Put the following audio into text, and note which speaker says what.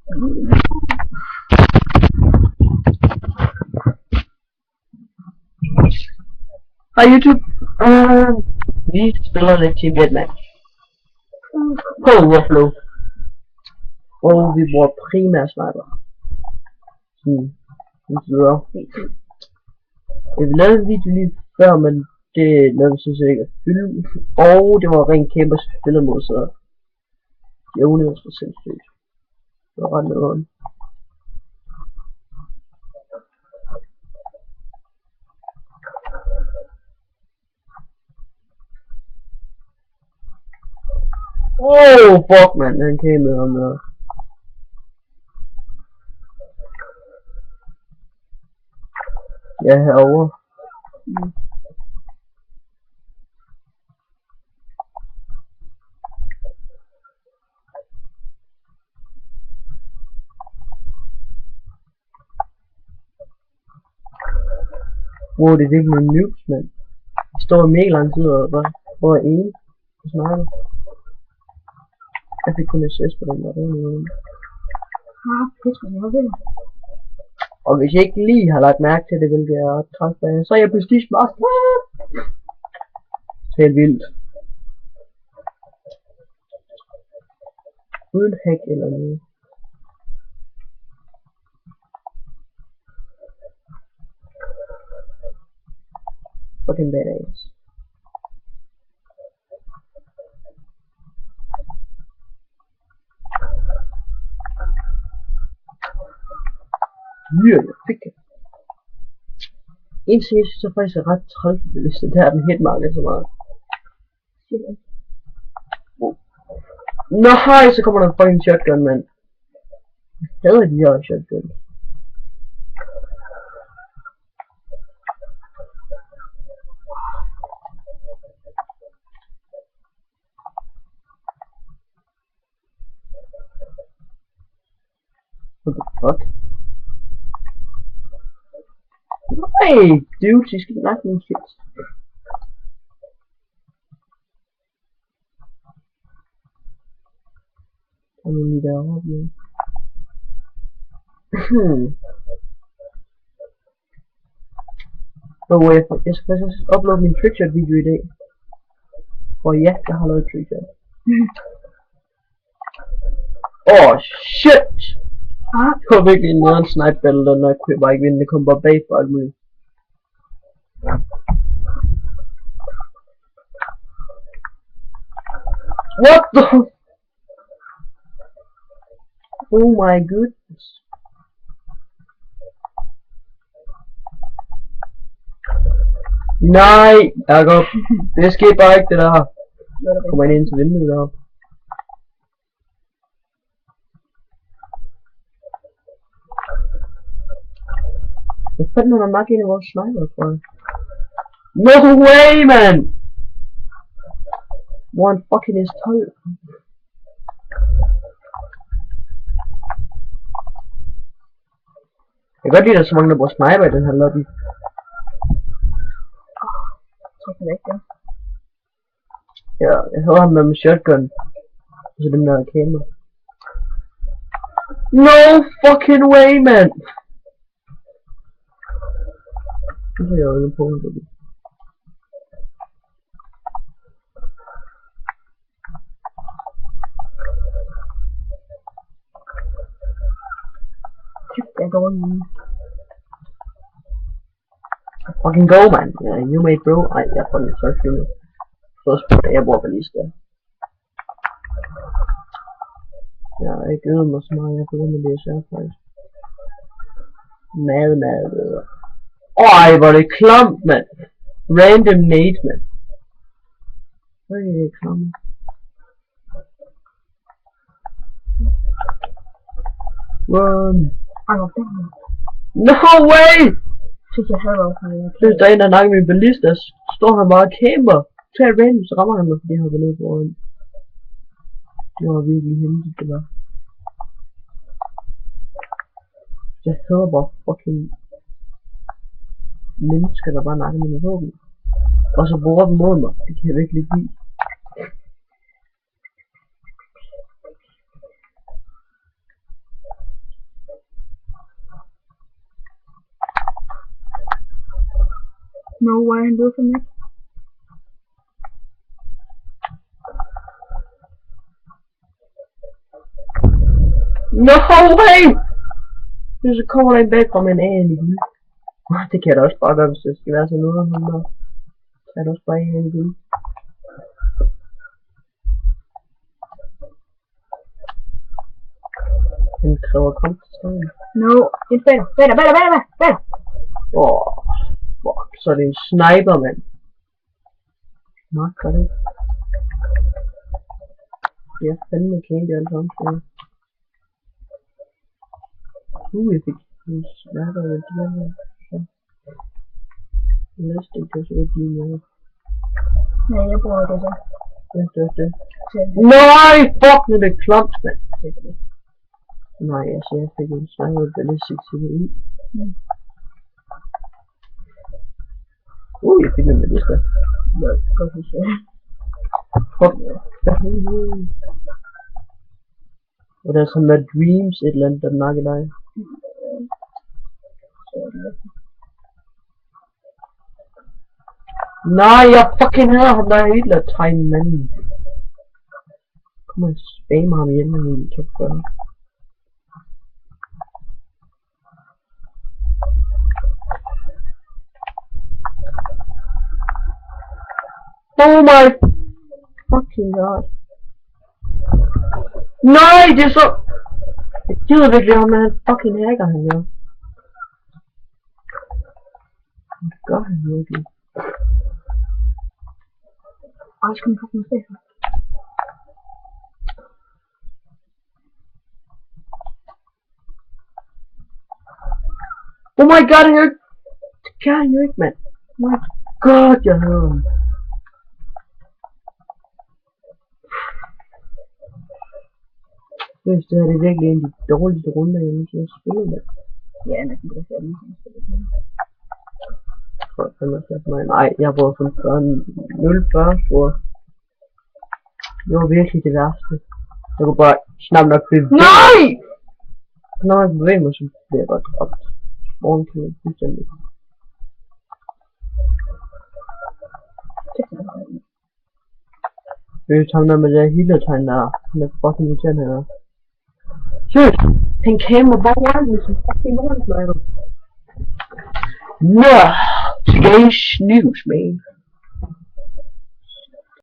Speaker 1: Hej YouTube. Vi spiller lidt til Vietnam på Overflow, og vi bruger primært sniper. Vi lavede en video lige før, men det lavede vi sådan set ikke at fylde, og det var rent kæmpe spillermod, så de evnede os for sindssygt. Det var ret nederen. Oh fuck man, han came med ham der. Ja, herovre. Wow, det er virkelig nogle noobs, mand. De står i mega lang tid og bare er en og snakker. Jeg fik kun SS på den der. Og hvis jeg ikke lige har lagt mærke til det, hvilket jeg er træt af, så er jeg Prestige Master. Helt vildt. Uden hack eller noget. Fucking badass. Ja, jeg fik det. En ting, jeg synes er faktisk ret træls, hvis det er den hitmarker så meget. Nej, så kommer der en fucking shotgun, mand. Jeg hader de her shotgun. What the fuck? Hey, dude, she skal nok mine kids. I'm gonna need a help me. Oh wait, jeg skal faktisk uploade min trickshot video i dag. Og ja, jeg har lavet trickshot. Oh shit! Det var virkelig en nederen snipe battle, den der kunne jeg bare ikke vinde, det kom bare bag for alt muligt. What the? Oh my goodness. Nej, Jacob, det sker bare ikke det der. Kommer ind til vinduet deroppe. Hvad fanden har der nok en af vores sniper, tror jeg? No way, man! Hvor en fucking S12? Jeg kan godt lide, at der er så mange, der bruger sniper i den her lobby.
Speaker 2: Jeg tror det ikke, ja.
Speaker 1: Ja, jeg havde ham med shotgun. Og så den der kamera. No fucking way, man! Nu har jeg jo ikke på det.
Speaker 2: Jeg går lige.
Speaker 1: Fucking go, man. Yeah, you made bro. Ej, jeg er fucking så filmet. Først på da jeg bor på liste. Jeg har ikke øvet mig så meget, jeg kunne med det her faktisk. Mad. Ej, hvor er det klamt, mand. Random nade, mand. Hvor er det klamt? Run. No way!
Speaker 2: Jeg havde også
Speaker 1: Det er der en, der nakker min ballist, der står her bare og camper. Så er random, så rammer han mig, fordi jeg har været nede foran. Det var virkelig heldigt, det var. Jeg hører bare fucking mennesker, der bare nakker mine våben. Og så bruger dem mod mig. Det kan jeg virkelig ikke lide.
Speaker 2: No way, han døde for mig.
Speaker 1: No way! Så kommer der en bagfra med en an i guld. Det kan jeg da også bare gøre, hvis det skal være sådan noget. Så er det også bare en i guld. Han kræver komp til stedet.
Speaker 2: No, en batter.
Speaker 1: Fuck, så er det en sniper, mand. Magter det ikke. Det er fandme kæmpe alle sammen, så jeg fik en sniper af de her. Næste ikke, det er så de med.
Speaker 2: Nej, jeg bruger det så.
Speaker 1: Det. Nej, fuck, nu er det klamt, mand. Nej, altså jeg fik en sniper af ballistic CVI. Jeg fik en med det der.
Speaker 2: Ja, godt for sig.
Speaker 1: Fuck. Og der er sådan der Dreams et eller andet, der nakker dig. Nej, jeg fucking hader ham der hele tegn manden. Kom og spam ham ihjel med min kæft. Oh my fucking god. Nej, det er så... Jeg gider virkelig ham med en fucking hacker, han gør. Hvad gør han virkelig?
Speaker 2: Ej, skal man fucking se.
Speaker 1: Oh my god, han gør ikke... Det kan han jo ikke, mand. Oh my god, jeg hører ham. Det her er virkelig en af de dårligste runder, jeg nogensinde har spillet med.
Speaker 2: Ja, næsten det er det.
Speaker 1: Nej, jeg var sådan 0-40, hvor det var virkelig det værste. Jeg kunne bare snart nok bevæge. Nej! Når jeg bevæger mig, så bliver jeg bare dræbt. Morgenklubben, fuldstændig. Det er sammen med det her healer-tegn der. Han er fucking irriterende her. Seriøst, han kammer bare rundt med sin fucking morgensniper. Nå, today's news, man.